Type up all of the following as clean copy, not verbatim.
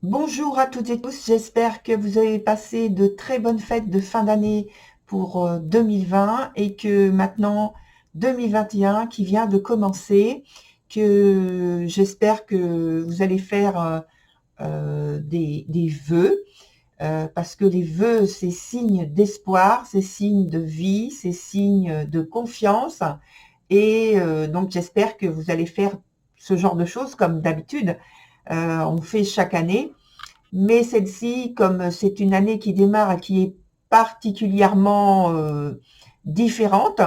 Bonjour à toutes et tous, j'espère que vous avez passé de très bonnes fêtes de fin d'année pour 2020 et que maintenant 2021 qui vient de commencer, que j'espère que vous allez faire des vœux, parce que les vœux c'est signe d'espoir, c'est signe de vie, c'est signe de confiance et donc j'espère que vous allez faire ce genre de choses comme d'habitude. On fait chaque année. Mais celle-ci, comme c'est une année qui démarre et qui est particulièrement différente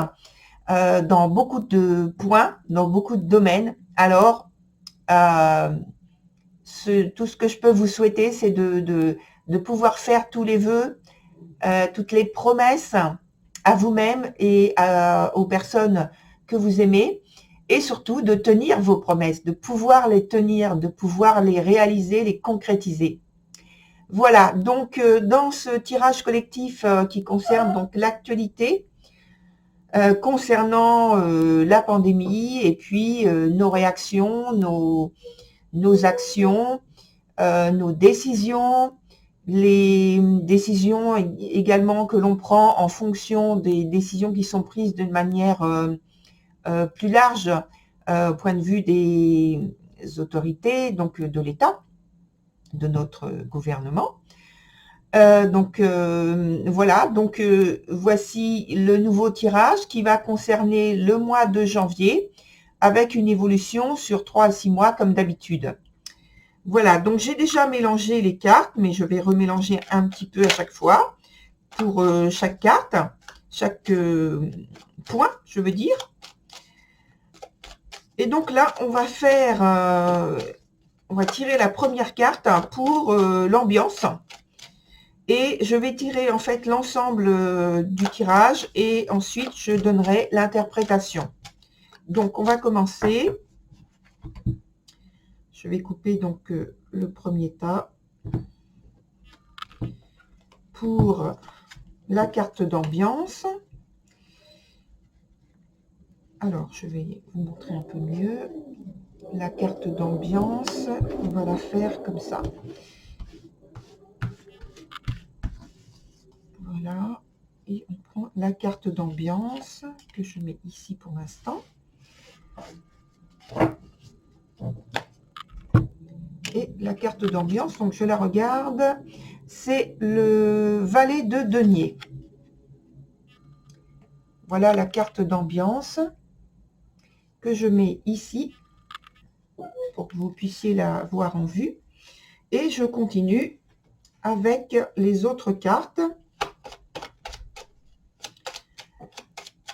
dans beaucoup de points, dans beaucoup de domaines, alors euh, tout ce que je peux vous souhaiter, c'est de pouvoir faire tous les vœux, toutes les promesses à vous-même et aux personnes que vous aimez, et surtout de tenir vos promesses, de pouvoir les tenir, de pouvoir les réaliser, les concrétiser. Voilà, donc dans ce tirage collectif qui concerne donc l'actualité concernant la pandémie et puis nos réactions, nos actions, nos décisions, les décisions également que l'on prend en fonction des décisions qui sont prises d'une manière plus large au point de vue des autorités, donc de l'État, de notre gouvernement. Voilà, donc voici le nouveau tirage qui va concerner le mois de janvier avec une évolution sur 3 à 6 mois comme d'habitude. Voilà, donc j'ai déjà mélangé les cartes, mais je vais remélanger un petit peu à chaque fois pour chaque carte, chaque point, je veux dire. Et donc là, on va faire, on va tirer la première carte pour l'ambiance. Et je vais tirer en fait l'ensemble du tirage et ensuite je donnerai l'interprétation. Donc on va commencer. Je vais couper donc le premier tas pour la carte d'ambiance. Alors je vais vous montrer un peu mieux. La carte d'ambiance, on va la faire comme ça. Voilà. Et on prend la carte d'ambiance que je mets ici pour l'instant. Et la carte d'ambiance, donc je la regarde, c'est le valet de denier. Voilà la carte d'ambiance que je mets ici pour que vous puissiez la voir en vue. Et je continue avec les autres cartes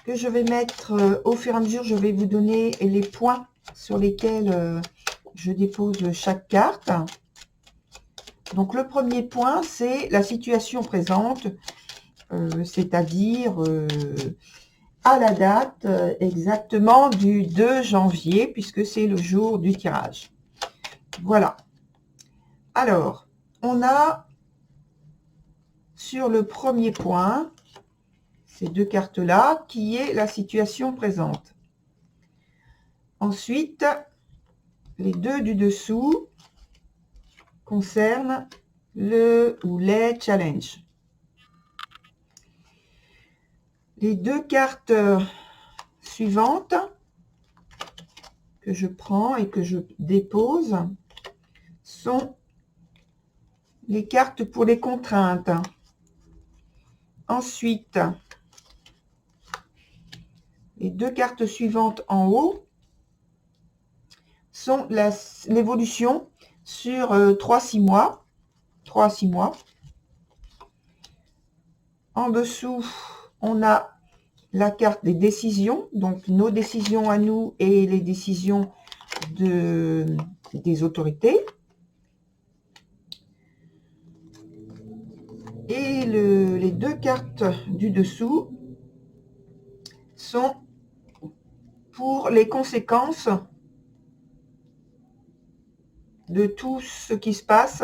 que je vais mettre au fur et à mesure. Je vais vous donner les points sur lesquels je dépose chaque carte. Donc le premier point, c'est la situation présente, c'est-à-dire à la date exactement du 2 janvier, puisque c'est le jour du tirage. Voilà. Alors, on a sur le premier point, ces deux cartes-là, qui est la situation présente. Ensuite, les deux du dessous concernent le ou les challenges. Les deux cartes suivantes que je prends et que je dépose sont les cartes pour les contraintes. Ensuite, les deux cartes suivantes en haut sont l'évolution sur 3-6 mois. 3 à 6 mois. En dessous, on a la carte des décisions, donc nos décisions à nous et les décisions des autorités. Et les deux cartes du dessous sont pour les conséquences de tout ce qui se passe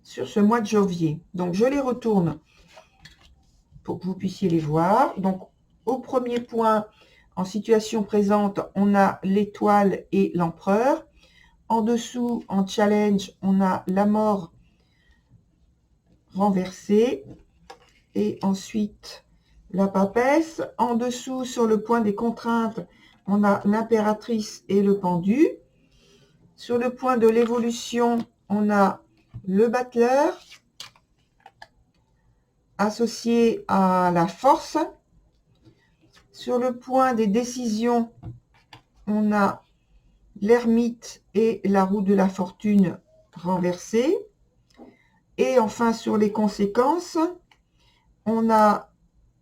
sur ce mois de janvier. Donc je les retourne pour que vous puissiez les voir. Donc au premier point, en situation présente, on a l'étoile et l'empereur. En dessous, en challenge, on a la mort renversée. Et ensuite, la papesse. En dessous, sur le point des contraintes, on a l'impératrice et le pendu. Sur le point de l'évolution, on a le battleur associé à la force. Sur le point des décisions, on a l'ermite et la roue de la fortune renversée. Et enfin, sur les conséquences, on a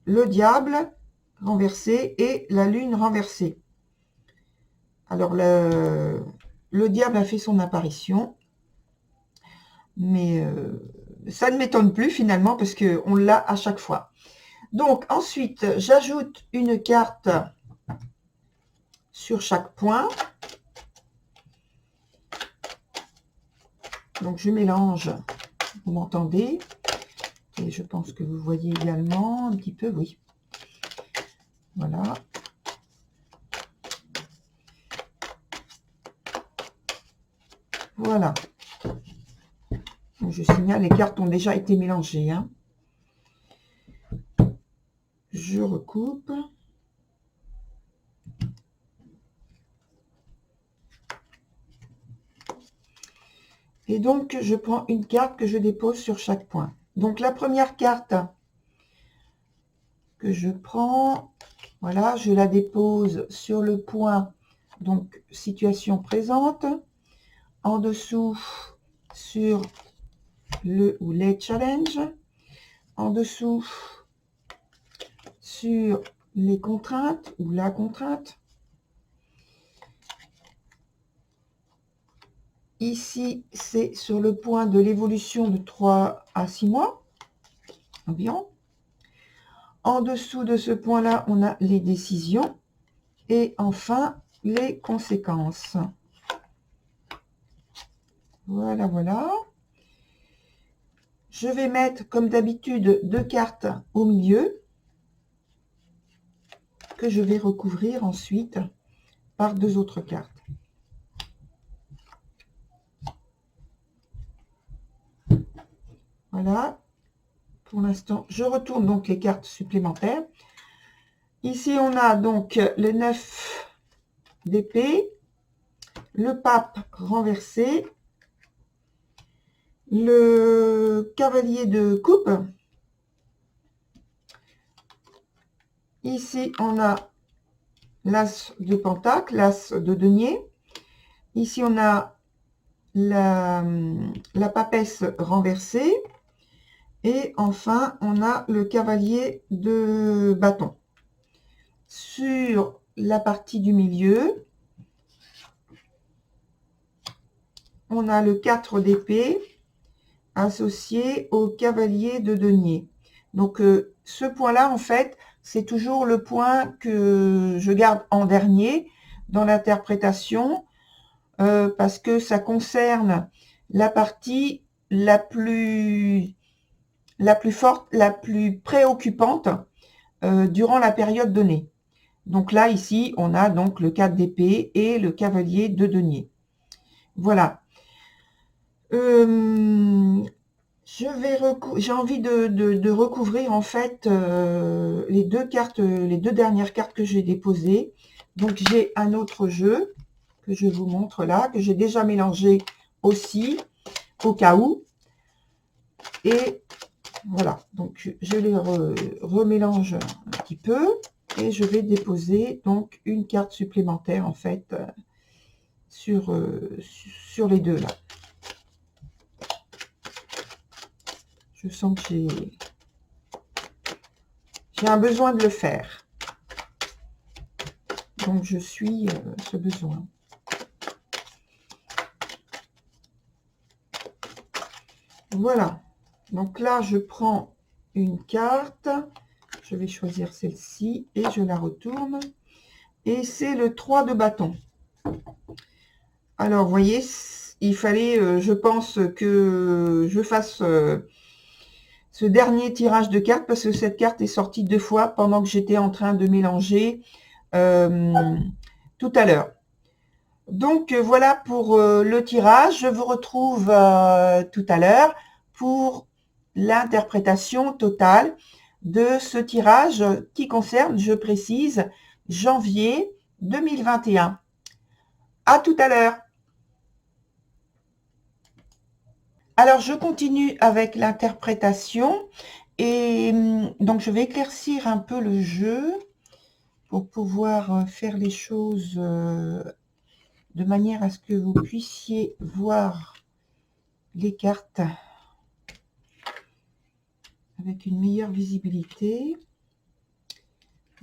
le diable renversé et la lune renversée. Alors, le diable a fait son apparition, mais ça ne m'étonne plus finalement parce qu'on l'a à chaque fois. Donc, ensuite, j'ajoute une carte sur chaque point. Donc, je mélange, vous m'entendez, et je pense que vous voyez également un petit peu, oui. Voilà. Voilà. Donc, je signale, les cartes ont déjà été mélangées. Hein. Je recoupe. Et donc, je prends une carte que je dépose sur chaque point. Donc, la première carte que je prends, voilà, je la dépose sur le point, donc, situation présente. En dessous, sur le ou les challenges. En dessous, sur les contraintes ou la contrainte. Ici, c'est sur le point de l'évolution de 3 à 6 mois environ. En dessous de ce point-là, on a les décisions. Et enfin, les conséquences. Voilà, voilà. Je vais mettre, comme d'habitude, 2 cartes au milieu que je vais recouvrir ensuite par 2 autres cartes. Voilà. Pour l'instant, je retourne donc les cartes supplémentaires. Ici, on a donc le 9 d'épée, le pape renversé, le cavalier de coupe. Ici, on a l'as de pentacle, l'as de denier. Ici, on a la papesse renversée. Et enfin, on a le cavalier de bâton. Sur la partie du milieu, on a le 4 d'épée associé au cavalier de denier. Donc, ce point-là, en fait, c'est toujours le point que je garde en dernier dans l'interprétation parce que ça concerne la partie la plus forte, la plus préoccupante durant la période donnée. Donc là, ici, on a donc le 4 d'épée et le cavalier de denier. Voilà. J'ai envie de recouvrir en fait les 2 cartes, les 2 dernières cartes que j'ai déposées. Donc j'ai un autre jeu que je vous montre là, que j'ai déjà mélangé aussi au cas où. Et voilà, donc je les remélange un petit peu et je vais déposer donc une carte supplémentaire en fait sur les 2 là. Je sens que j'ai un besoin de le faire. Donc je suis ce besoin. Voilà. Donc là, je prends une carte. Je vais choisir celle-ci et je la retourne. Et c'est le 3 de bâton. Alors, vous voyez, il fallait, je pense, que je fasse ce dernier tirage de cartes parce que cette carte est sortie 2 fois pendant que j'étais en train de mélanger tout à l'heure. Donc voilà pour le tirage. Je vous retrouve tout à l'heure pour l'interprétation totale de ce tirage qui concerne, je précise, janvier 2021. À tout à l'heure. Alors je continue avec l'interprétation et donc je vais éclaircir un peu le jeu pour pouvoir faire les choses de manière à ce que vous puissiez voir les cartes avec une meilleure visibilité.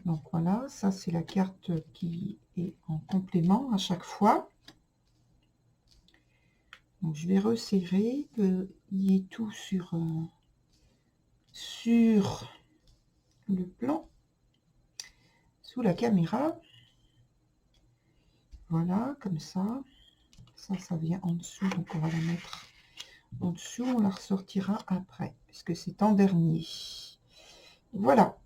Donc voilà, ça c'est la carte qui est en complément à chaque fois. Donc je vais resserrer, qu'il y ait tout sur le plan, sous la caméra. Voilà, comme ça. Ça vient en dessous, donc on va la mettre en dessous, on la ressortira après, puisque c'est en dernier. Voilà.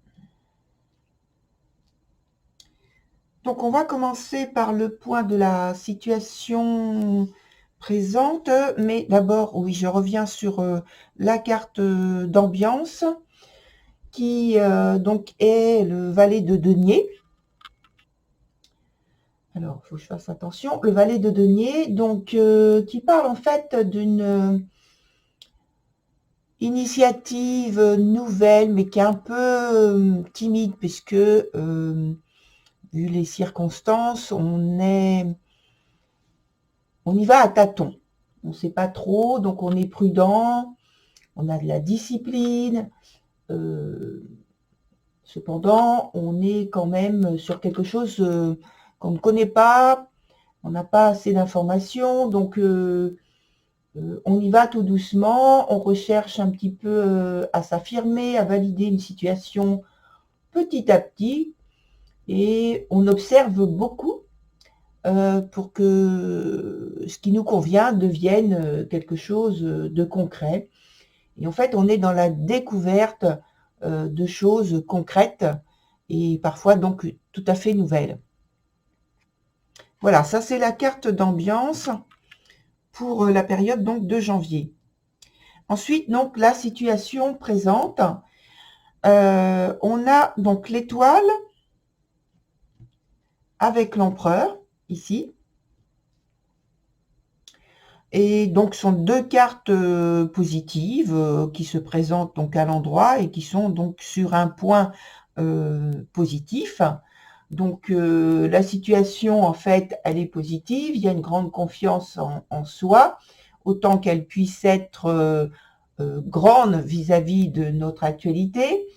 Donc on va commencer par le point de la situation présente, mais d'abord, oui, je reviens sur la carte d'ambiance, qui donc est le valet de denier. Alors, il faut que je fasse attention. Le valet de denier, donc, qui parle en fait d'une initiative nouvelle, mais qui est un peu timide, puisque, vu les circonstances, on y va à tâtons. On ne sait pas trop, donc on est prudent, on a de la discipline. Cependant, on est quand même sur quelque chose qu'on ne connaît pas, on n'a pas assez d'informations, donc on y va tout doucement, on recherche un petit peu à s'affirmer, à valider une situation petit à petit, et on observe beaucoup pour que ce qui nous convient devienne quelque chose de concret. Et en fait, on est dans la découverte de choses concrètes et parfois donc tout à fait nouvelles. Voilà, ça c'est la carte d'ambiance pour la période donc de janvier. Ensuite, donc la situation présente, on a donc l'étoile avec l'empereur ici. Et donc, ce sont deux cartes positives qui se présentent donc à l'endroit et qui sont donc sur un point positif. Donc, la situation, en fait, elle est positive. Il y a une grande confiance en soi, autant qu'elle puisse être grande vis-à-vis de notre actualité.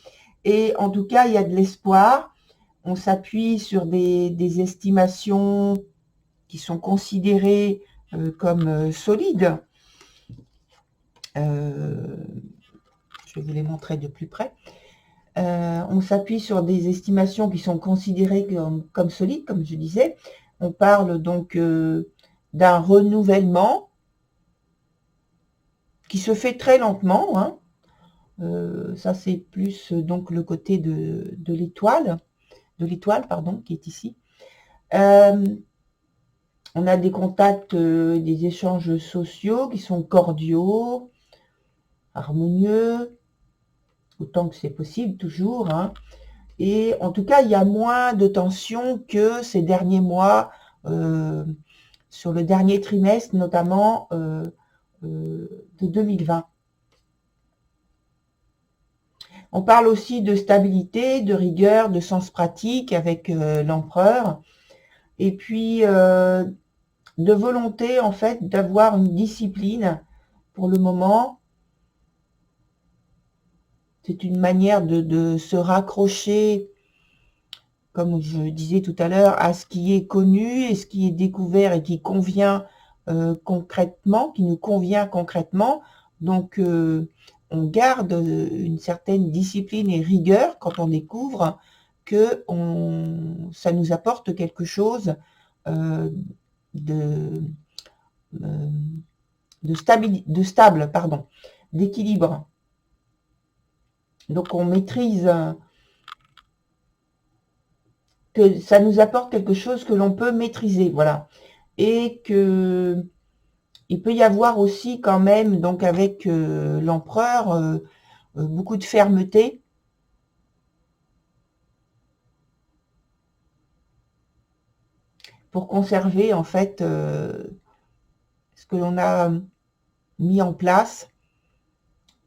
Et en tout cas, il y a de l'espoir. On s'appuie sur des estimations qui sont considérées comme solides. Je vais vous les montrer de plus près. On s'appuie sur des estimations qui sont considérées comme solides, comme je disais. On parle donc d'un renouvellement qui se fait très lentement. Hein. Ça, c'est plus donc le côté de l'étoile, qui est ici. On a des contacts, des échanges sociaux qui sont cordiaux, harmonieux, autant que c'est possible, toujours. Hein. Et en tout cas, il y a moins de tensions que ces derniers mois, sur le dernier trimestre, notamment de 2020. On parle aussi de stabilité, de rigueur, de sens pratique avec l'empereur. Et puis, de volonté, en fait, d'avoir une discipline pour le moment. C'est une manière de se raccrocher, comme je disais tout à l'heure, à ce qui est connu et ce qui est découvert et qui convient concrètement, qui nous convient concrètement. Donc, on garde une certaine discipline et rigueur quand on découvre que ça nous apporte quelque chose de stable, d'équilibre. Donc on maîtrise, que ça nous apporte quelque chose que l'on peut maîtriser, voilà. et que il peut y avoir aussi quand même, donc avec l'empereur, beaucoup de fermeté. Pour conserver en fait ce que l'on a mis en place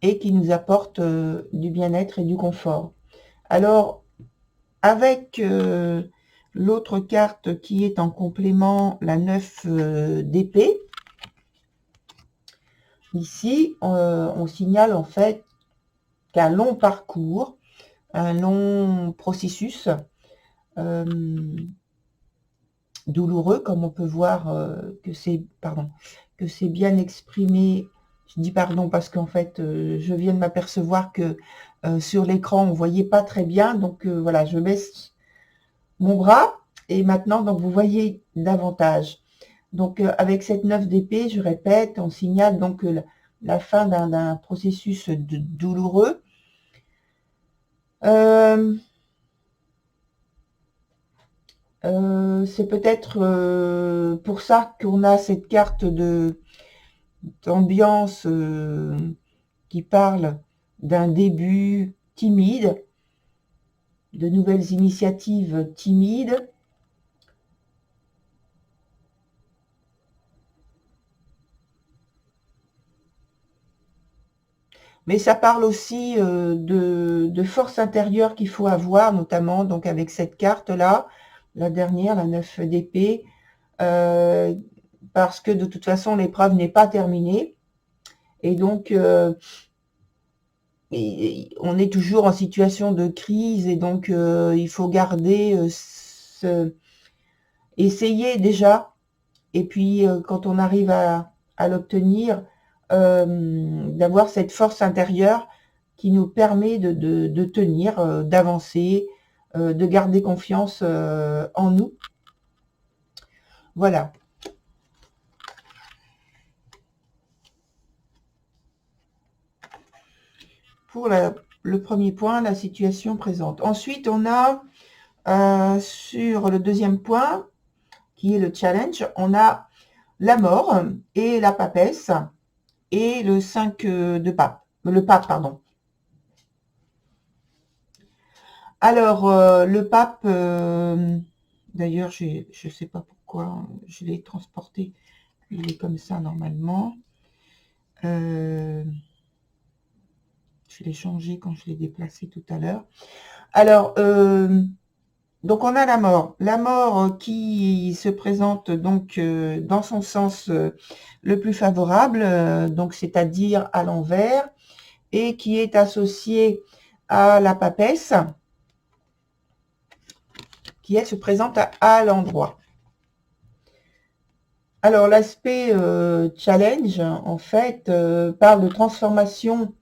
et qui nous apporte du bien-être et du confort. Alors, avec l'autre carte qui est en complément, la 9 d'épée, ici, on signale en fait qu'un long parcours, un long processus douloureux, comme on peut voir que c'est bien exprimé. Je dis pardon parce qu'en fait, je viens de m'apercevoir que sur l'écran, on ne voyait pas très bien. Donc voilà, je baisse mon bras et maintenant, donc vous voyez davantage. Donc avec cette 9 d'épée, je répète, on signale donc la fin d'un processus douloureux. C'est peut-être pour ça qu'on a cette carte d'ambiance qui parle d'un début timide, de nouvelles initiatives timides. Mais ça parle aussi de force intérieure qu'il faut avoir, notamment donc avec cette carte-là, la dernière, la 9 d'épée, parce que de toute façon, l'épreuve n'est pas terminée. Et donc, on est toujours en situation de crise et donc il faut garder essayer déjà, et puis quand on arrive à l'obtenir, d'avoir cette force intérieure qui nous permet de tenir, d'avancer, de garder confiance en nous. Voilà. Pour le premier point, la situation présente. Ensuite, on a sur le deuxième point, qui est le challenge, on a la mort et la papesse et le 5 de pape. Le pape, pardon. Alors, le pape, d'ailleurs, je ne sais pas pourquoi je l'ai transporté. Il est comme ça normalement. Je l'ai changé quand je l'ai déplacé tout à l'heure. Alors, donc on a la mort. La mort qui se présente donc dans son sens le plus favorable, donc c'est-à-dire à l'envers, et qui est associée à la papesse, qui elle se présente à l'endroit. Alors l'aspect challenge, en fait, parle de transformation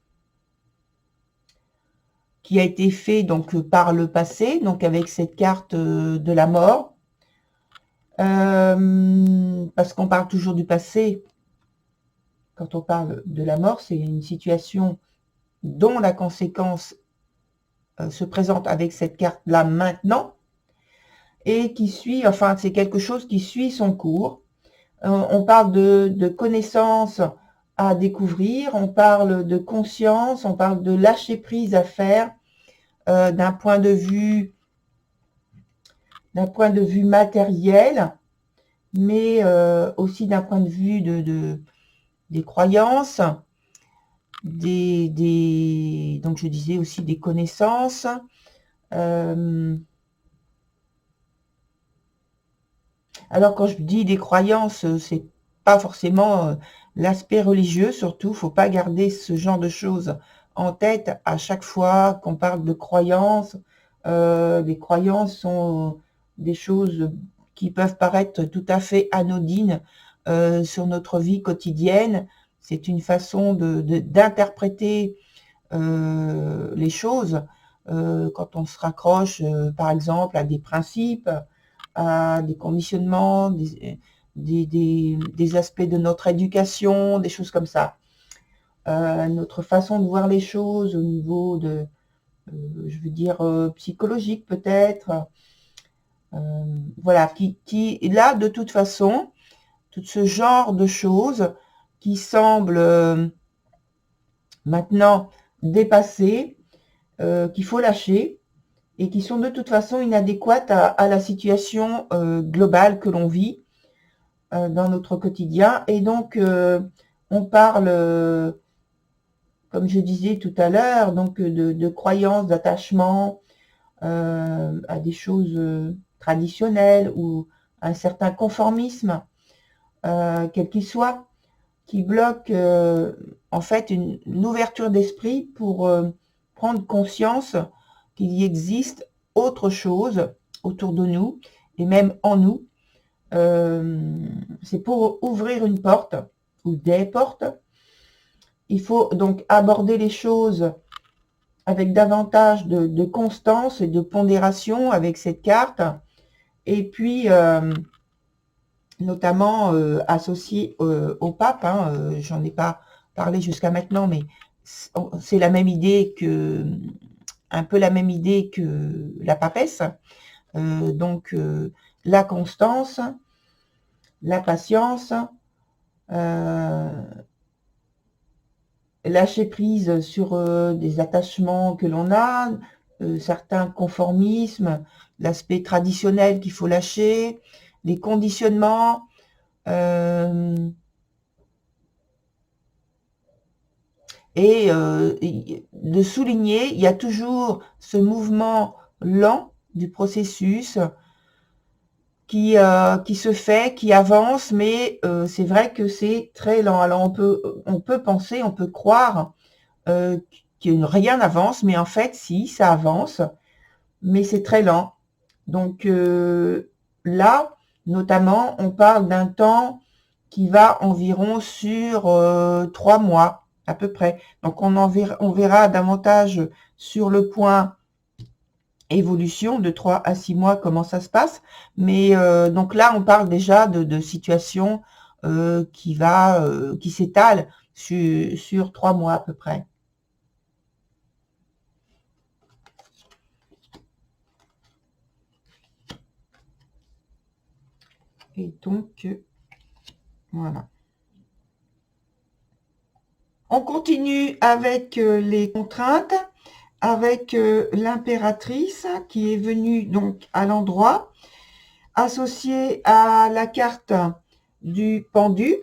qui a été fait donc par le passé, donc avec cette carte de la mort. Parce qu'on parle toujours du passé. Quand on parle de la mort, c'est une situation dont la conséquence se présente avec cette carte-là maintenant, et qui suit, enfin c'est quelque chose qui suit son cours. On parle de connaissances à découvrir, on parle de conscience, on parle de lâcher prise à faire d'un point de vue matériel, mais aussi d'un point de vue des croyances, donc je disais aussi des connaissances. Alors quand je dis des croyances, c'est pas forcément l'aspect religieux, surtout, faut pas garder ce genre de choses en tête à chaque fois qu'on parle de croyances. Les croyances sont des choses qui peuvent paraître tout à fait anodines sur notre vie quotidienne. C'est une façon d'interpréter les choses quand on se raccroche, par exemple, à des principes, à des conditionnements, des aspects de notre éducation, des choses comme ça. Notre façon de voir les choses au niveau de, je veux dire, psychologique peut-être. Voilà, qui là, de toute façon, tout ce genre de choses qui semblent maintenant dépassées, qu'il faut lâcher et qui sont de toute façon inadéquates à la situation globale que l'on vit dans notre quotidien. Et donc, on parle, comme je disais tout à l'heure, donc de croyances, d'attachement à des choses traditionnelles ou un certain conformisme, quel qu'il soit, qui bloque en fait une ouverture d'esprit pour prendre conscience qu'il y existe autre chose autour de nous et même en nous. C'est pour ouvrir une porte ou des portes. Il faut donc aborder les choses avec davantage de constance et de pondération avec cette carte. Et puis, notamment associé au pape, hein, j'en ai pas parlé jusqu'à maintenant, mais c'est la même idée que, un peu la même idée que la papesse. Donc, la constance, la patience, lâcher prise sur des attachements que l'on a, certains conformismes, l'aspect traditionnel qu'il faut lâcher, les conditionnements, et de souligner, il y a toujours ce mouvement lent du processus qui se fait, qui avance, mais c'est vrai que c'est très lent. Alors on peut penser, on peut croire que rien n'avance, mais en fait, si, ça avance, mais c'est très lent. Donc là, notamment, on parle d'un temps qui va environ sur 3 mois, à peu près. Donc on verra davantage sur le point évolution de 3 à 6 mois comment ça se passe. Mais donc là, on parle déjà de situation qui s'étale sur 3 mois à peu près. Et donc, voilà. On continue avec les contraintes, avec l'impératrice qui est venue donc à l'endroit, associée à la carte du pendu.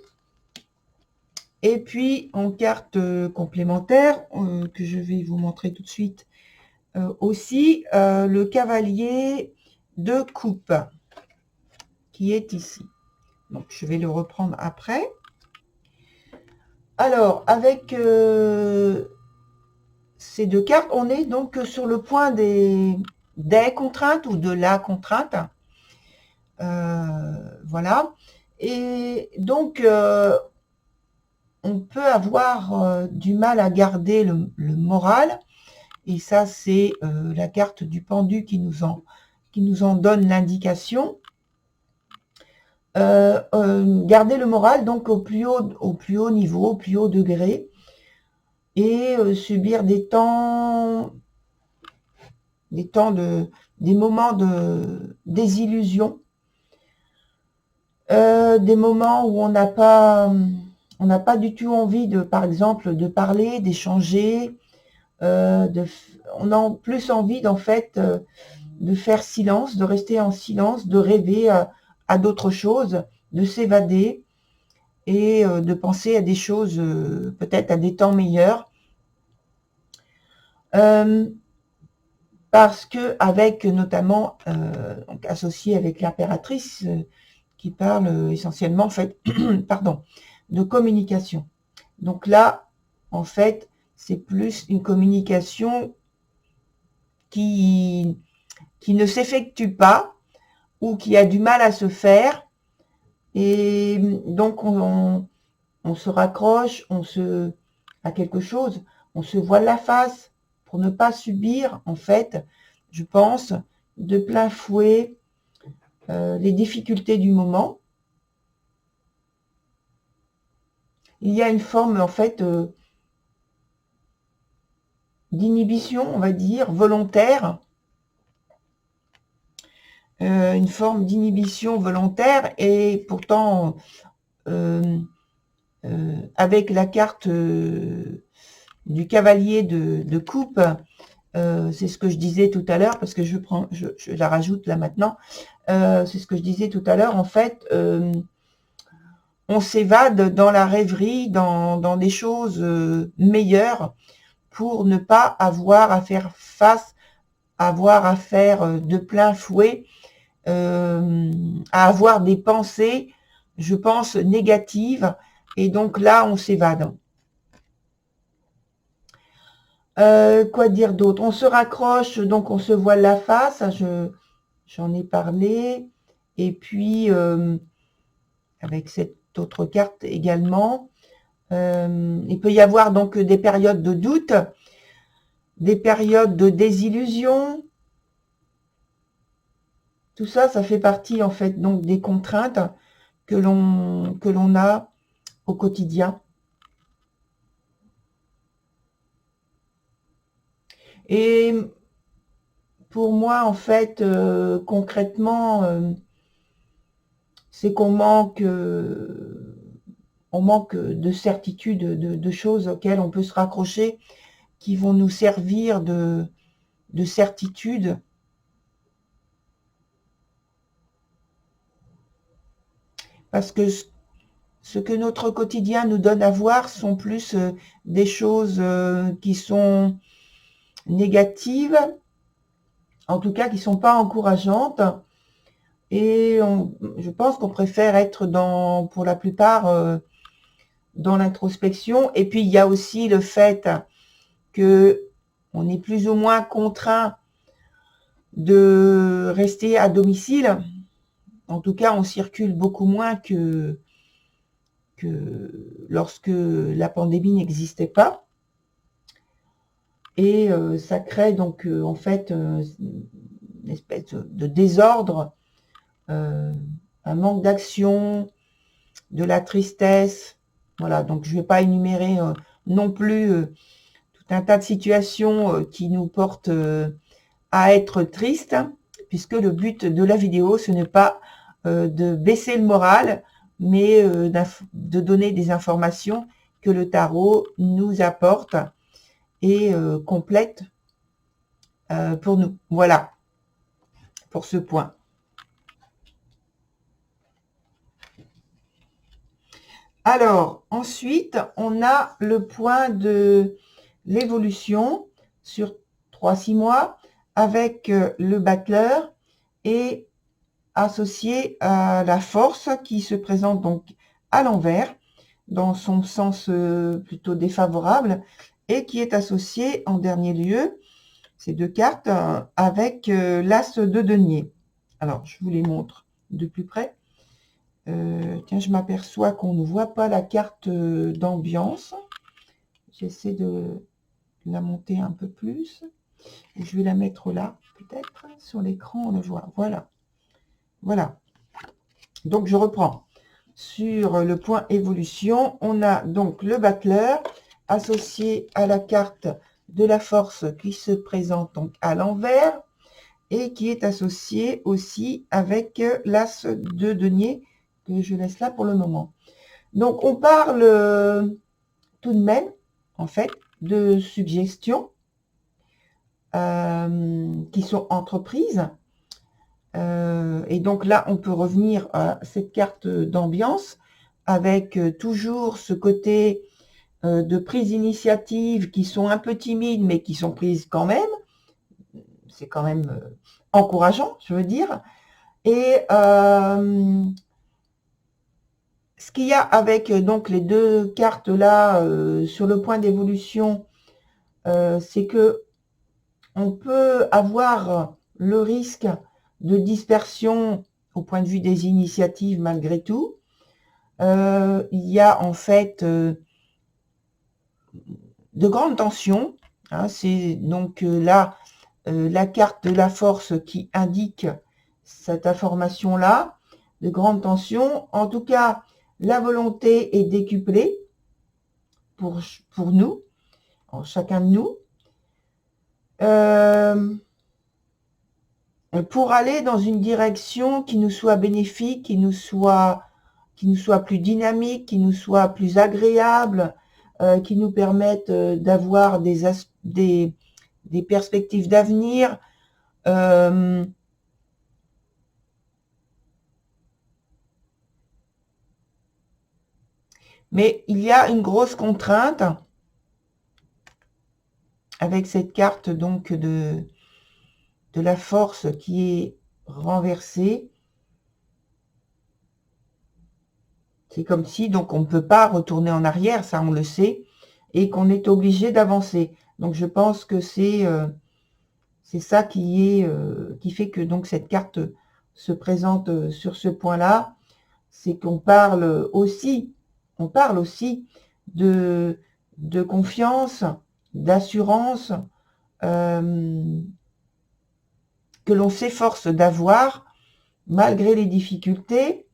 Et puis, en carte complémentaire, que je vais vous montrer tout de suite aussi, le cavalier de coupe qui est ici. Donc, je vais le reprendre après. Alors, avec ces deux cartes, on est donc sur le point des contraintes ou de la contrainte. Voilà. Et donc, on peut avoir du mal à garder le moral. Et ça, c'est la carte du pendu qui nous en donne l'indication. Garder le moral donc au plus haut niveau, au plus haut degré, et subir des moments de désillusion, des moments où on n'a pas du tout envie par exemple, de parler, d'échanger, on a plus envie en fait de faire silence, de rester en silence, de rêver à d'autres choses, de s'évader et de penser à des choses, peut-être à des temps meilleurs. Parce que avec notamment donc associé avec l'impératrice qui parle essentiellement en fait pardon, de communication. Donc là, en fait, c'est plus une communication qui ne s'effectue pas ou qui a du mal à se faire. Et donc, on se raccroche à quelque chose, on se voile la face pour ne pas subir, en fait, je pense, de plein fouet les difficultés du moment. Il y a une forme, en fait, d'inhibition, on va dire, volontaire, une forme d'inhibition volontaire, et pourtant avec la carte du cavalier de coupe, c'est ce que je disais tout à l'heure, parce que je la rajoute là maintenant, c'est ce que je disais tout à l'heure, en fait, on s'évade dans la rêverie, dans des choses meilleures, pour ne pas avoir à faire face, avoir à faire de plein fouet, à avoir des pensées, je pense, négatives, et donc là, on s'évade. Quoi dire d'autre? On se raccroche, donc on se voile la face, j'en ai parlé, et puis avec cette autre carte également, il peut y avoir donc des périodes de doute, des périodes de désillusion. Tout ça, ça fait partie en fait donc des contraintes que l'on a au quotidien. Et pour moi, en fait, concrètement, c'est qu'on manque de certitude, de choses auxquelles on peut se raccrocher, qui vont nous servir de certitude. Parce que ce que notre quotidien nous donne à voir sont plus des choses qui sont négatives, en tout cas qui ne sont pas encourageantes. Et je pense qu'on préfère être pour la plupart, dans l'introspection. Et puis, il y a aussi le fait que on est plus ou moins contraint de rester à domicile. En tout cas, on circule beaucoup moins que lorsque la pandémie n'existait pas. Et ça crée donc en fait une espèce de désordre, un manque d'action, de la tristesse. Voilà, donc je ne vais pas énumérer non plus tout un tas de situations qui nous portent à être tristes, puisque le but de la vidéo, ce n'est pas de baisser le moral, mais de donner des informations que le tarot nous apporte et complète pour nous. Voilà, pour ce point. Alors, ensuite, on a le point de l'évolution sur 3-6 mois avec le battleur et associé à la force qui se présente donc à l'envers dans son sens plutôt défavorable et qui est associé en dernier lieu, ces deux cartes, avec l'as de denier. Alors, je vous les montre de plus près. Tiens, je m'aperçois qu'on ne voit pas la carte d'ambiance. J'essaie de la monter un peu plus. Je vais la mettre là, peut-être. Sur l'écran, on le voit. Voilà. Voilà. Donc, je reprends. Sur le point évolution, on a donc le battleur associé à la carte de la force qui se présente donc à l'envers et qui est associé aussi avec l'as de denier que je laisse là pour le moment. Donc, on parle tout de même, en fait, de suggestions qui sont entreprises. Et donc là, on peut revenir à cette carte d'ambiance avec toujours ce côté de prise d'initiative qui sont un peu timides, mais qui sont prises quand même. C'est quand même encourageant, je veux dire. Et ce qu'il y a avec donc les deux cartes là sur le point d'évolution, c'est que on peut avoir le risque de dispersion au point de vue des initiatives malgré tout. Il y a en fait de grandes tensions. Hein, c'est donc là la carte de la force qui indique cette information-là, de grandes tensions. En tout cas, la volonté est décuplée pour nous, chacun de nous, pour aller dans une direction qui nous soit bénéfique, qui qui nous soient plus dynamiques, qui nous soient plus agréables, qui nous permettent d'avoir des perspectives d'avenir. Mais il y a une grosse contrainte avec cette carte donc de la force qui est renversée. C'est comme si, donc, on ne peut pas retourner en arrière, ça on le sait, et qu'on est obligé d'avancer. Donc, je pense que c'est ça qui fait que donc cette carte se présente sur ce point-là. C'est qu'on parle aussi de confiance, d'assurance, que l'on s'efforce d'avoir malgré les difficultés.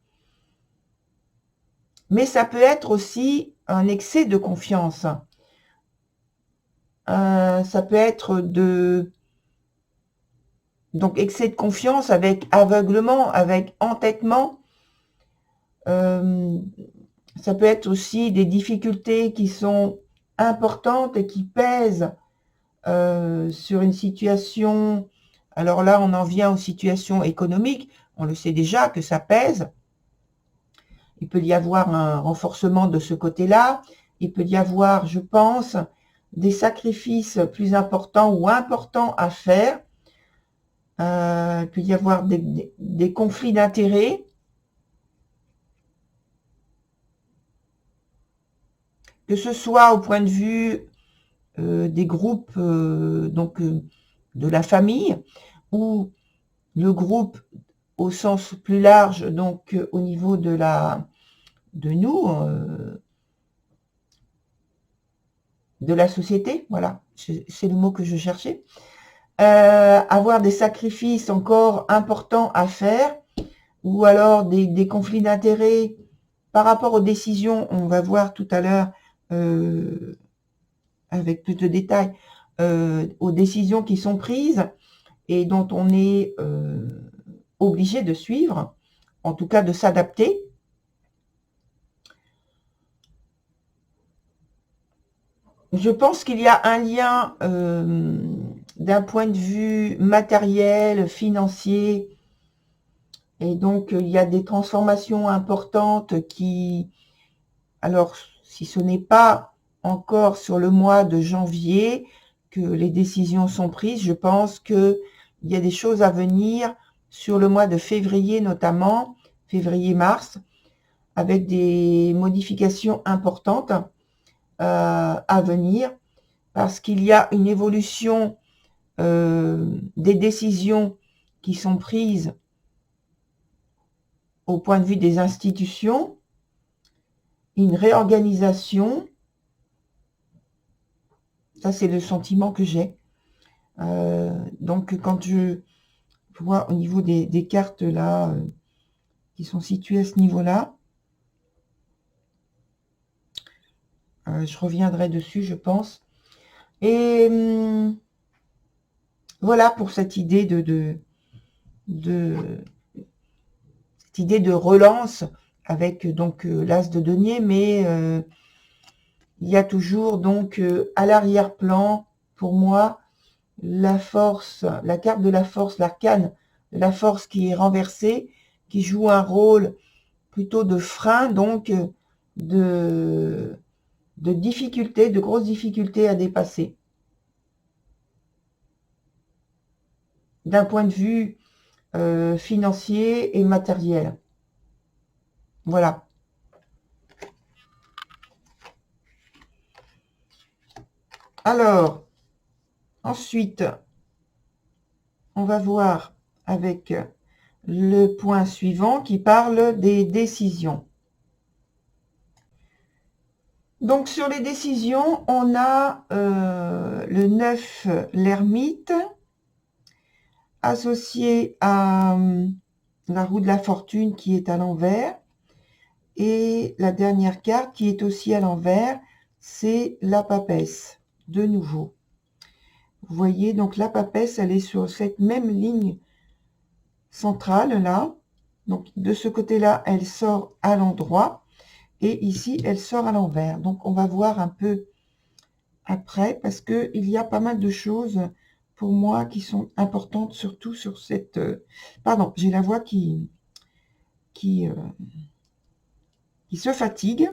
Mais ça peut être aussi un excès de confiance. Ça peut être donc excès de confiance avec aveuglement, avec entêtement. Ça peut être aussi des difficultés qui sont importantes et qui pèsent sur une situation. Alors là, on en vient aux situations économiques. On le sait déjà que ça pèse. Il peut y avoir un renforcement de ce côté-là. Il peut y avoir, je pense, des sacrifices plus importants ou importants à faire. Il peut y avoir des conflits d'intérêts. Que ce soit au point de vue des groupes donc de la famille ou le groupe au sens plus large, donc au niveau de nous, de la société, voilà, c'est le mot que je cherchais. Avoir des sacrifices encore importants à faire, ou alors des conflits d'intérêts par rapport aux décisions, on va voir tout à l'heure avec plus de détails, aux décisions qui sont prises et dont on est obligé de suivre, en tout cas de s'adapter. Je pense qu'il y a un lien d'un point de vue matériel, financier, et donc il y a des transformations importantes qui, alors si ce n'est pas encore sur le mois de janvier que les décisions sont prises, je pense qu'il y a des choses à venir sur le mois de février notamment, février-mars, avec des modifications importantes à venir, parce qu'il y a une évolution des décisions qui sont prises au point de vue des institutions, une réorganisation. Ça, c'est le sentiment que j'ai. Donc, quand je vois au niveau des cartes là, qui sont situées à ce niveau-là, je reviendrai dessus, je pense. Et voilà pour cette idée cette idée de relance avec donc l'as de denier, mais il y a toujours donc à l'arrière-plan, pour moi, la force, la carte de la force, l'arcane de la force qui est renversée, qui joue un rôle plutôt de frein, donc de difficultés, de grosses difficultés à dépasser. D'un point de vue financier et matériel. Voilà. Alors, ensuite, on va voir avec le point suivant qui parle des décisions. Donc, sur les décisions, on a le 9, l'ermite, associé à la roue de la fortune qui est à l'envers. Et la dernière carte qui est aussi à l'envers, c'est la papesse, de nouveau. Vous voyez, donc la papesse, elle est sur cette même ligne centrale, là. Donc, de ce côté-là, elle sort à l'endroit. Et ici, elle sort à l'envers. Donc, on va voir un peu après, parce que il y a pas mal de choses pour moi qui sont importantes, surtout sur cette... pardon, j'ai la voix qui se fatigue.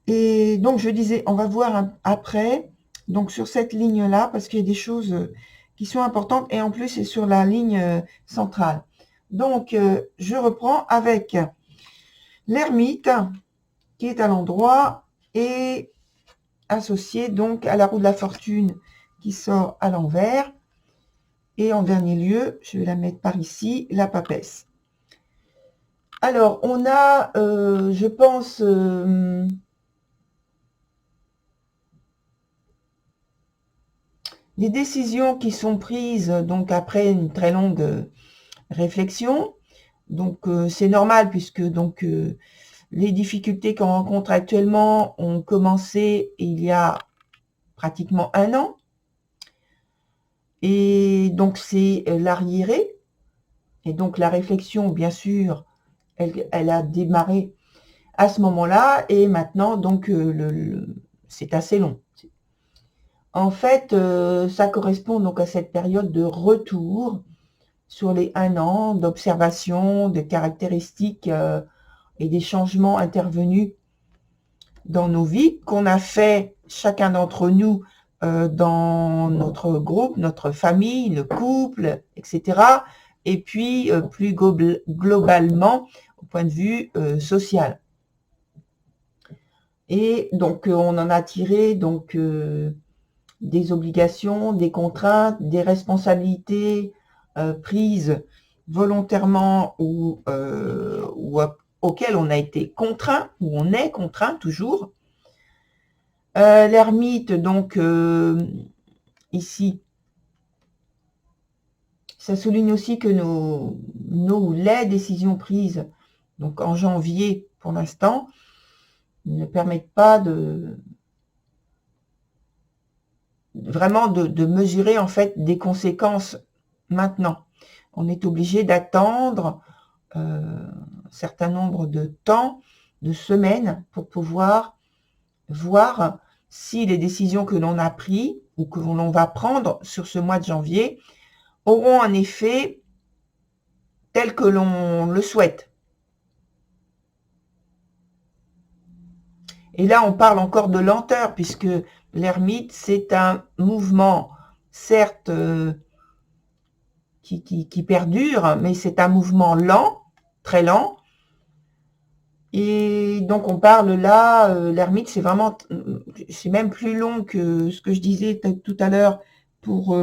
Et donc, je disais, on va voir après, donc sur cette ligne-là, parce qu'il y a des choses qui sont importantes, et en plus, c'est sur la ligne centrale. Donc, je reprends avec l'ermite, qui est à l'endroit, et associé donc à la roue de la fortune, qui sort à l'envers. Et en dernier lieu, je vais la mettre par ici, la papesse. Alors, on a, je pense... des décisions qui sont prises donc après une très longue réflexion. Donc c'est normal puisque donc les difficultés qu'on rencontre actuellement ont commencé il y a pratiquement 1 an. Et donc c'est l'arriéré. Et donc la réflexion, bien sûr, elle a démarré à ce moment-là. Et maintenant, donc c'est assez long. En fait, ça correspond donc à cette période de retour sur les 1 an d'observation, de caractéristiques et des changements intervenus dans nos vies, qu'on a fait chacun d'entre nous dans notre groupe, notre famille, le couple, etc. Et puis plus globalement au point de vue social. Et donc on en a tiré donc des obligations, des contraintes, des responsabilités prises volontairement ou auxquelles on a été contraint, ou on est contraint toujours. L'ermite, donc ici, ça souligne aussi que les décisions prises donc en janvier pour l'instant ne permettent pas vraiment de mesurer en fait des conséquences maintenant. On est obligé d'attendre un certain nombre de temps, de semaines, pour pouvoir voir si les décisions que l'on a prises ou que l'on va prendre sur ce mois de janvier auront un effet tel que l'on le souhaite. Et là, on parle encore de lenteur, puisque l'ermite, c'est un mouvement, certes, qui perdure, mais c'est un mouvement lent, très lent. Et donc, on parle là, l'ermite, c'est vraiment, c'est même plus long que ce que je disais tout à l'heure pour,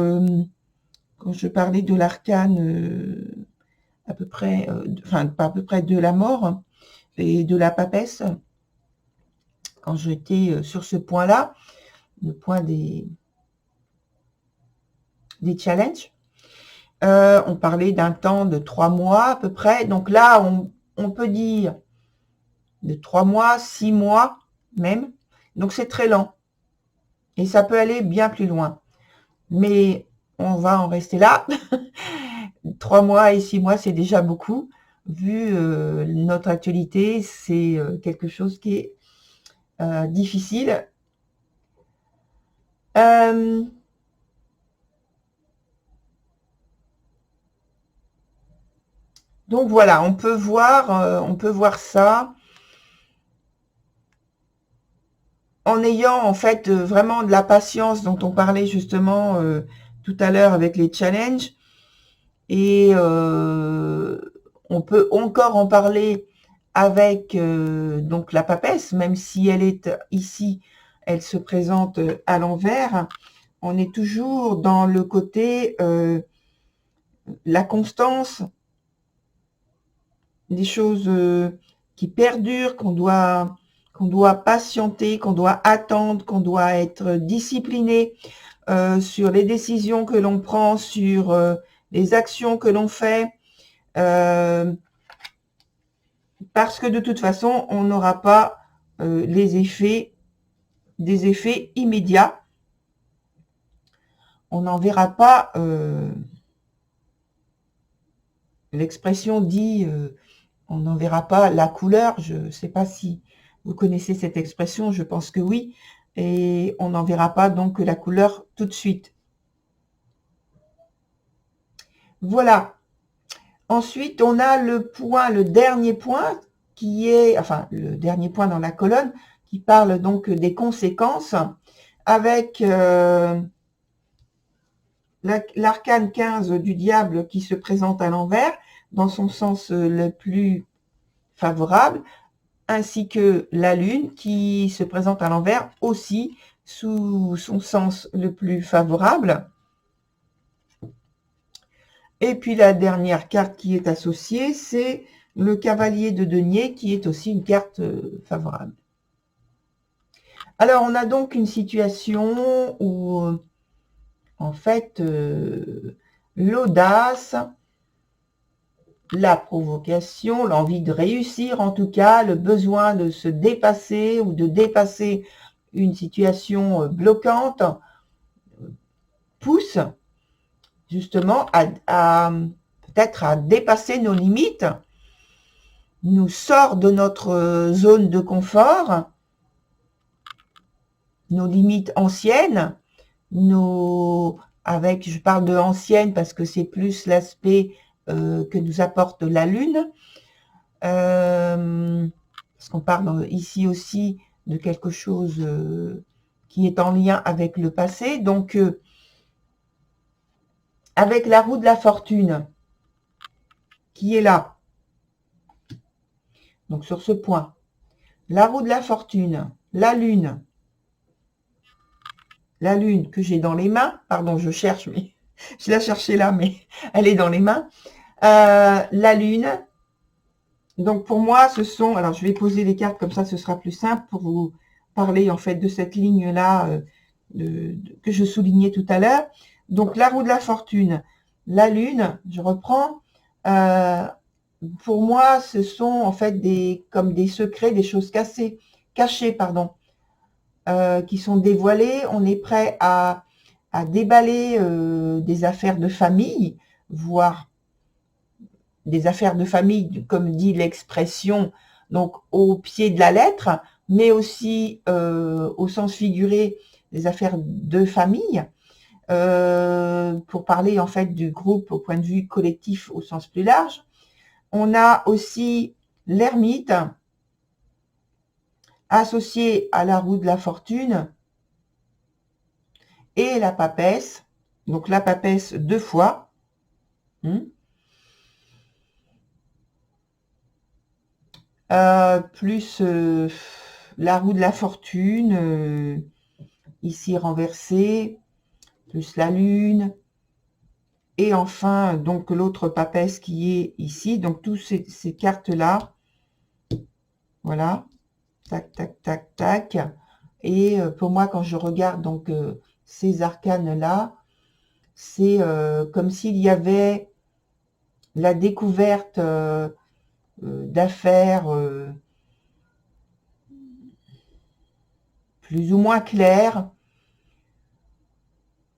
quand je parlais de l'arcane, à peu près, enfin, pas à peu près, de la mort et de la papesse. Quand j'étais sur ce point-là, le point des challenges, on parlait d'un temps de 3 mois à peu près. Donc là, on peut dire de 3 mois, 6 mois même. Donc c'est très lent. Et ça peut aller bien plus loin. Mais on va en rester là. 3 mois et 6 mois, c'est déjà beaucoup. Vu notre actualité, c'est quelque chose qui est difficile. Donc voilà, on peut voir ça en ayant en fait vraiment de la patience dont on parlait justement tout à l'heure avec les challenges. Et on peut encore en parler avec donc la papesse, même si elle est ici, elle se présente à l'envers. On est toujours dans le côté la constance, des choses qui perdurent, qu'on doit patienter, qu'on doit attendre, qu'on doit être discipliné sur les décisions que l'on prend, sur les actions que l'on fait, parce que de toute façon, on n'aura pas des effets immédiats. On n'en verra pas l'expression dit on n'en verra pas la couleur. Je ne sais pas si vous connaissez cette expression, je pense que oui. Et on n'en verra pas donc la couleur tout de suite. Voilà. Ensuite, on a le dernier point qui est, enfin, le dernier point dans la colonne qui parle donc des conséquences avec l'arcane 15 du diable qui se présente à l'envers dans son sens le plus favorable, ainsi que la lune qui se présente à l'envers aussi sous son sens le plus favorable. Et puis la dernière carte qui est associée, c'est le cavalier de denier qui est aussi une carte favorable. Alors on a donc une situation où en fait l'audace, la provocation, l'envie de réussir en tout cas, le besoin de se dépasser ou de dépasser une situation bloquante pousse justement à peut-être à dépasser nos limites, nous sort de notre zone de confort, nos limites anciennes, je parle de anciennes parce que c'est plus l'aspect que nous apporte la lune, parce qu'on parle ici aussi de quelque chose qui est en lien avec le passé, donc avec la roue de la fortune qui est là, donc sur ce point, la roue de la fortune, la lune que j'ai dans les mains, pardon, je cherche, mais je l'ai cherchée là, mais elle est dans les mains, la lune. Donc pour moi, ce sont, alors je vais poser les cartes comme ça, ce sera plus simple pour vous parler en fait de cette ligne-là que je soulignais tout à l'heure. Donc la roue de la fortune, la lune, je reprends. Pour moi, ce sont en fait comme des secrets, des choses cachées, pardon, qui sont dévoilées. On est prêt à déballer des affaires de famille, voire des affaires de famille, comme dit l'expression, donc au pied de la lettre, mais aussi au sens figuré des affaires de famille, pour parler en fait du groupe au point de vue collectif au sens plus large. On a aussi l'ermite associé à la roue de la fortune et la papesse, donc la papesse 2 fois. Plus la roue de la fortune, ici renversée, plus la lune, et enfin donc l'autre papesse qui est ici. Donc toutes ces cartes-là, voilà, tac, tac, tac, tac. Et pour moi, quand je regarde donc ces arcanes-là, c'est comme s'il y avait la découverte d'affaires plus ou moins claires.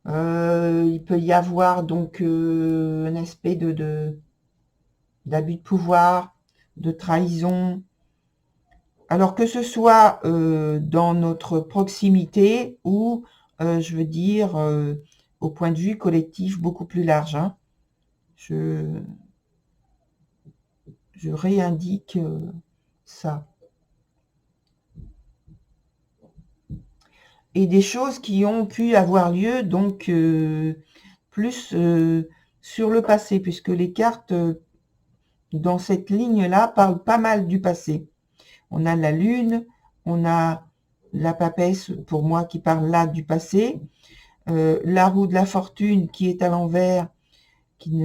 Il peut y avoir donc un aspect d'abus de pouvoir, de trahison. Alors que ce soit dans notre proximité ou, je veux dire, au point de vue collectif beaucoup plus large. Hein. Je réindique ça. Et des choses qui ont pu avoir lieu donc plus sur le passé, puisque les cartes dans cette ligne-là parlent pas mal du passé. On a la lune, on a la papesse pour moi qui parle là du passé, la roue de la fortune qui est à l'envers, qui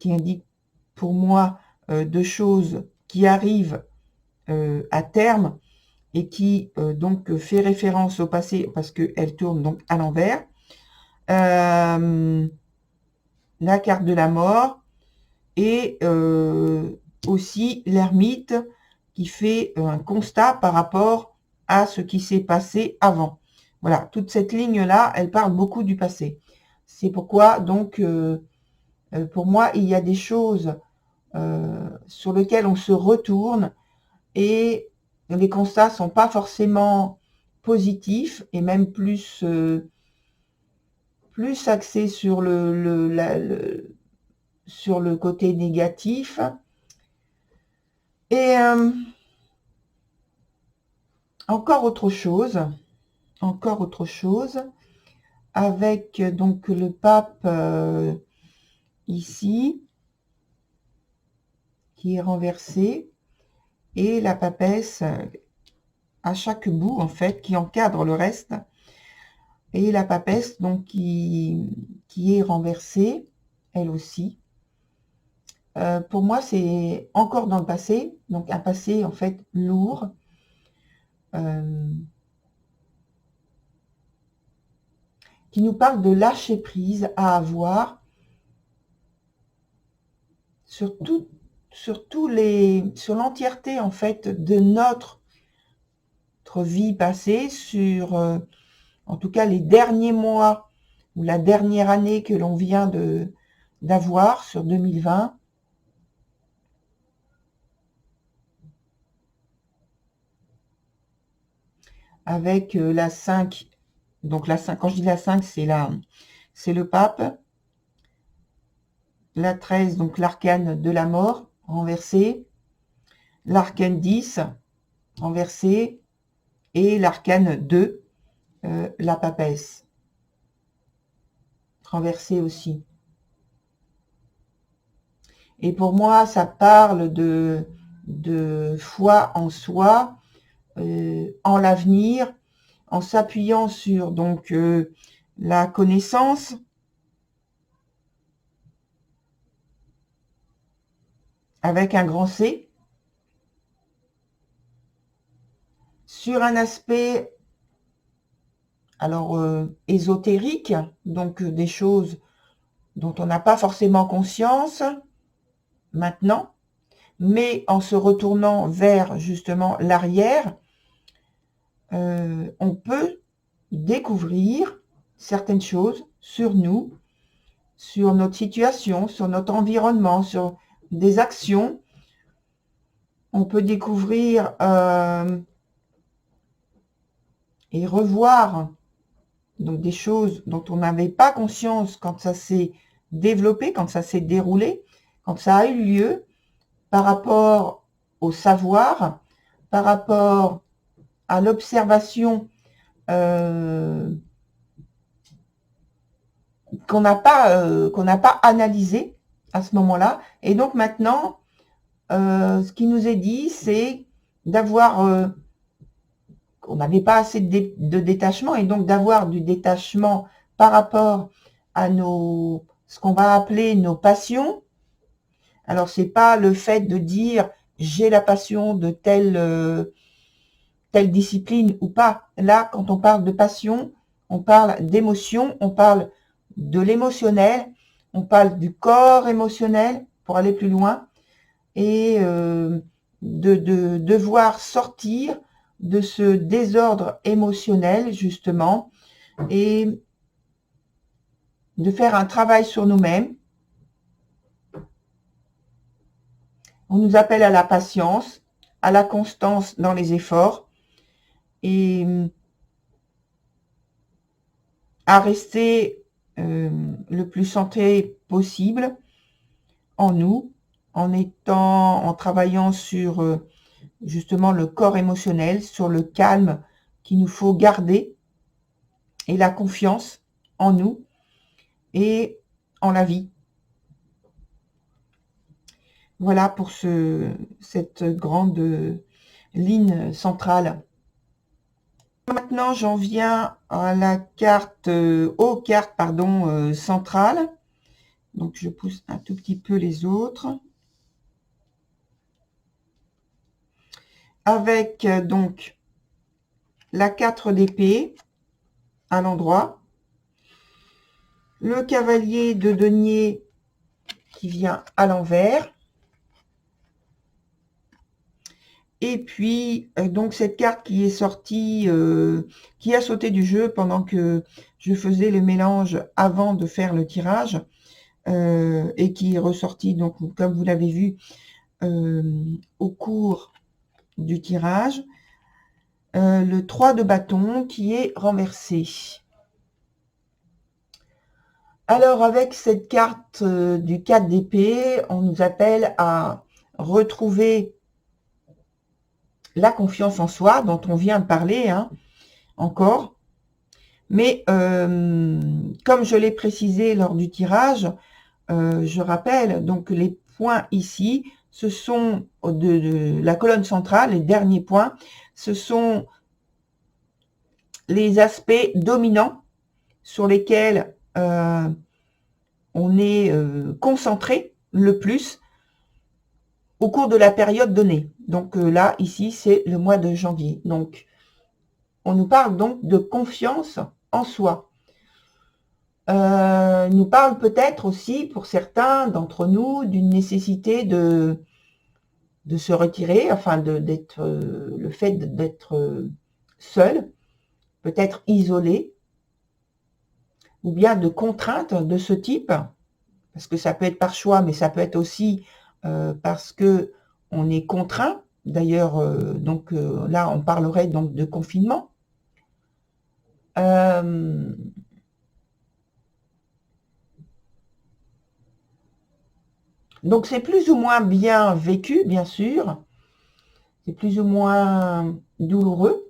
indique pour moi deux choses qui arrivent à terme et qui donc fait référence au passé parce qu'elle tourne donc à l'envers. La carte de la mort et aussi l'ermite qui fait un constat par rapport à ce qui s'est passé avant. Voilà, toute cette ligne-là, elle parle beaucoup du passé. C'est pourquoi donc Pour moi, il y a des choses sur lesquelles on se retourne et les constats sont pas forcément positifs et même plus axés sur sur le côté négatif. Et encore autre chose, avec donc le pape ici, qui est renversé, et la papesse à chaque bout, en fait, qui encadre le reste, et la papesse, donc, qui est renversée, elle aussi. Pour moi, c'est encore dans le passé, donc un passé, en fait, lourd, qui nous parle de lâcher prise à avoir sur l'entièreté en fait de notre vie passée, sur en tout cas les derniers mois ou la dernière année que l'on vient d'avoir sur 2020. Avec la 5, donc la 5, quand je dis la 5, c'est le pape. La 13, donc l'arcane de la mort, renversé. L'arcane 10, renversé. Et l'arcane 2, la papesse, renversé aussi. Et pour moi, ça parle de foi en soi, en l'avenir, en s'appuyant sur donc la connaissance, avec un grand C, sur un aspect alors ésotérique, donc des choses dont on n'a pas forcément conscience maintenant, mais en se retournant vers justement l'arrière, on peut découvrir certaines choses sur nous, sur notre situation, sur notre environnement, sur des actions. On peut découvrir et revoir donc des choses dont on n'avait pas conscience quand ça s'est développé, quand ça s'est déroulé, quand ça a eu lieu, par rapport au savoir, par rapport à l'observation qu'on n'a pas analysé à ce moment-là. Et donc maintenant, ce qui nous est dit, c'est d'avoir on n'avait pas assez de détachement, et donc d'avoir du détachement par rapport à ce qu'on va appeler nos passions. Alors c'est pas le fait de dire j'ai la passion de telle discipline ou pas. Là, quand on parle de passion, on parle d'émotion, on parle de l'émotionnel, on parle du corps émotionnel pour aller plus loin, et de devoir sortir de ce désordre émotionnel, justement, et de faire un travail sur nous-mêmes. On nous appelle à la patience, à la constance dans les efforts, et à rester le plus centré possible en nous, en travaillant sur justement le corps émotionnel, sur le calme qu'il nous faut garder, et la confiance en nous et en la vie. Voilà pour cette grande ligne centrale. Maintenant, j'en viens à la carte, aux cartes centrales. Donc, je pousse un tout petit peu les autres. Avec donc la 4 d'épée à l'endroit, le cavalier de denier qui vient à l'envers, et puis donc cette carte qui est sortie, qui a sauté du jeu pendant que je faisais le mélange avant de faire le tirage, et qui est ressorti, donc comme vous l'avez vu au cours du tirage, le 3 de bâton qui est renversé. Alors avec cette carte du 4 d'épée, on nous appelle à retrouver la confiance en soi dont on vient de parler encore. Mais comme je l'ai précisé lors du tirage, je rappelle donc les points ici, ce sont de la colonne centrale, les derniers points, ce sont les aspects dominants sur lesquels on est concentré le plus au cours de la période donnée. Donc là, ici, c'est le mois de janvier. Donc, on nous parle donc de confiance en soi. Nous parle peut-être aussi, pour certains d'entre nous, d'une nécessité de se retirer, enfin d'être le fait d'être seul, peut-être isolé, ou bien de contraintes de ce type, parce que ça peut être par choix, mais ça peut être aussi parce que on est contraint. D'ailleurs, donc là, on parlerait donc de confinement. Donc c'est plus ou moins bien vécu, bien sûr. C'est plus ou moins douloureux,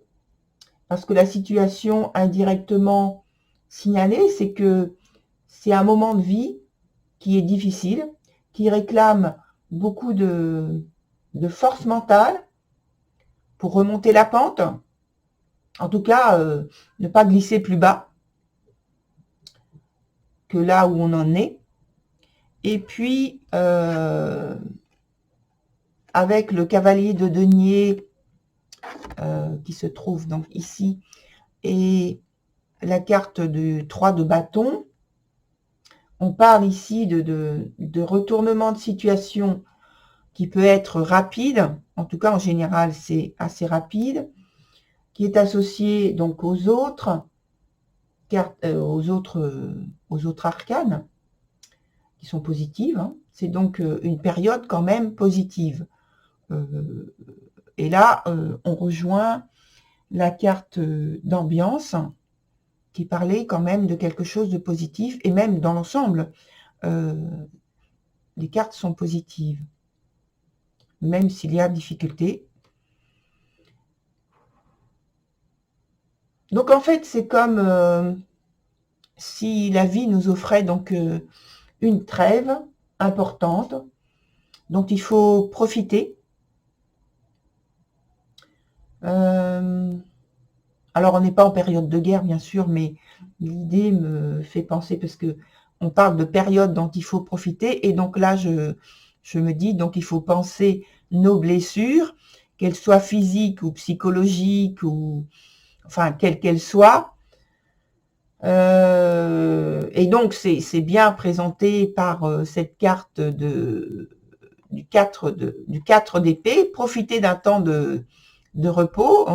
parce que la situation indirectement signalée, c'est que c'est un moment de vie qui est difficile, qui réclame beaucoup de force mentale pour remonter la pente. En tout cas, ne pas glisser plus bas que là où on en est. Et puis, avec le cavalier de denier qui se trouve donc ici, et la carte du 3 de bâton, on parle ici de retournement de situation qui peut être rapide, en tout cas en général c'est assez rapide, qui est associé donc aux autres cartes, aux autres arcanes qui sont positives. C'est donc une période quand même positive. Et là, on rejoint la carte d'ambiance qui parlait quand même de quelque chose de positif, et même dans l'ensemble, les cartes sont positives, même s'il y a difficulté. Donc en fait, c'est comme si la vie nous offrait donc une trêve importante dont il faut profiter. Alors on n'est pas en période de guerre bien sûr, mais l'idée me fait penser, parce que on parle de période dont il faut profiter, et donc là je me dis, donc il faut penser nos blessures, qu'elles soient physiques ou psychologiques, ou enfin quelles qu'elles soient. Et donc c'est bien présenté par cette carte du 4 d'épée, profiter d'un temps de repos,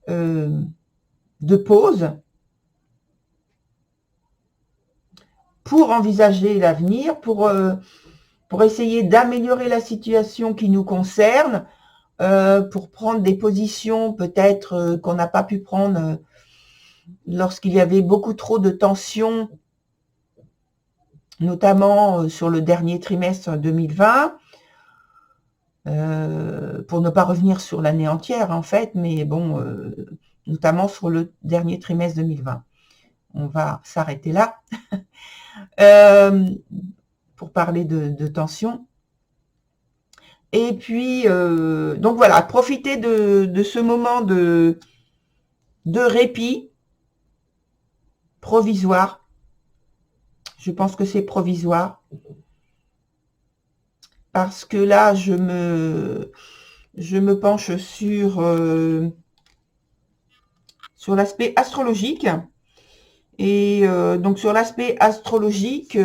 de pause, pour envisager l'avenir, pour essayer d'améliorer la situation qui nous concerne, pour prendre des positions peut-être qu'on n'a pas pu prendre lorsqu'il y avait beaucoup trop de tensions, notamment sur le dernier trimestre 2020, pour ne pas revenir sur l'année entière en fait, mais bon, notamment sur le dernier trimestre 2020. On va s'arrêter là pour parler de tension. Et puis, donc voilà, profiter de ce moment de répit provisoire. Je pense que c'est provisoire. Parce que là, je me penche sur l'aspect astrologique. Et donc sur l'aspect astrologique,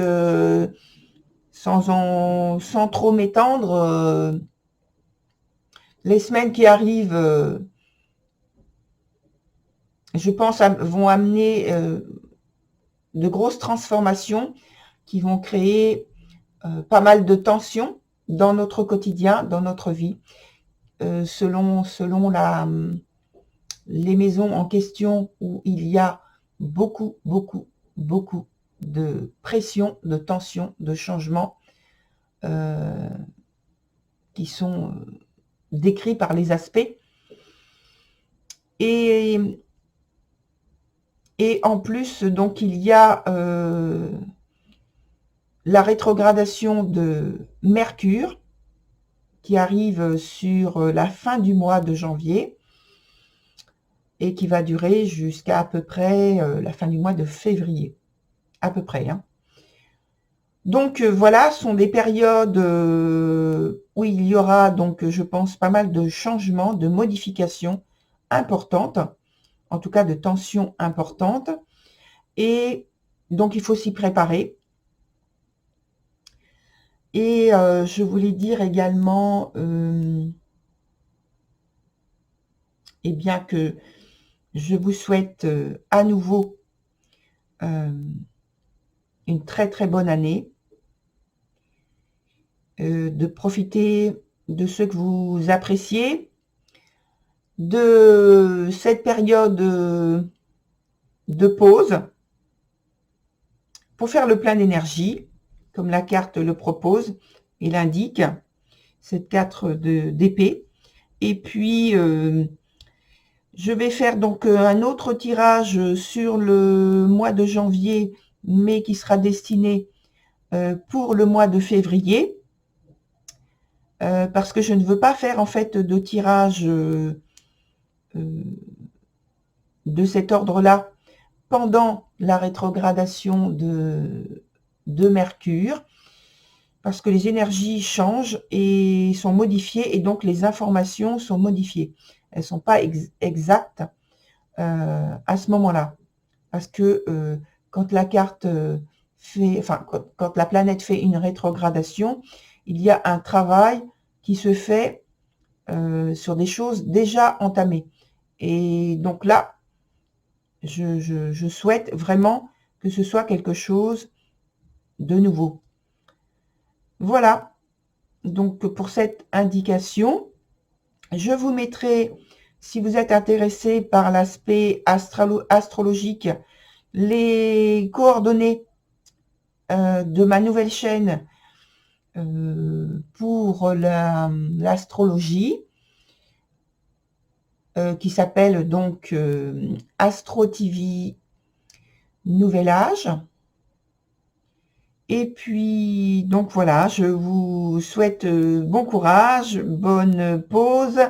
sans trop m'étendre, les semaines qui arrivent, je pense, vont amener de grosses transformations qui vont créer pas mal de tensions dans notre quotidien, dans notre vie, selon les maisons en question où il y a beaucoup de pression, de tension, de changements qui sont décrits par les aspects. Et en plus, donc, il y a la rétrogradation de Mercure qui arrive sur la fin du mois de janvier et qui va durer jusqu'à à peu près la fin du mois de février. À peu près. Hein. Donc voilà, ce sont des périodes où il y aura donc, je pense, pas mal de changements, de modifications importantes, en tout cas de tensions importantes. Et donc il faut s'y préparer. Et je voulais dire également eh bien que je vous souhaite à nouveau une très bonne année, de profiter de ce que vous appréciez, de cette période de pause pour faire le plein d'énergie, comme la carte le propose et l'indique, cette carte d'épée. Et puis, je vais faire donc un autre tirage sur le mois de janvier, mais qui sera destiné pour le mois de février, parce que je ne veux pas faire en fait de tirage de cet ordre-là pendant la rétrogradation de Mercure, parce que les énergies changent et sont modifiées, et donc les informations sont modifiées. Elles ne sont pas exactes à ce moment-là. Parce que quand la carte quand la planète fait une rétrogradation, il y a un travail qui se fait sur des choses déjà entamées. Et donc là, je souhaite vraiment que ce soit quelque chose de nouveau. Voilà, donc pour cette indication, je vous mettrai, si vous êtes intéressé par l'aspect astrologique, les coordonnées de ma nouvelle chaîne pour l'astrologie, qui s'appelle donc Astro TV Nouvel Âge. Et puis, donc voilà, je vous souhaite bon courage, bonne pause,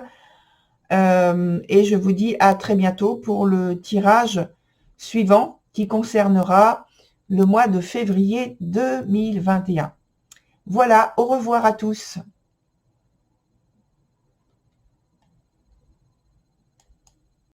et je vous dis à très bientôt pour le tirage suivant qui concernera le mois de février 2021. Voilà, au revoir à tous.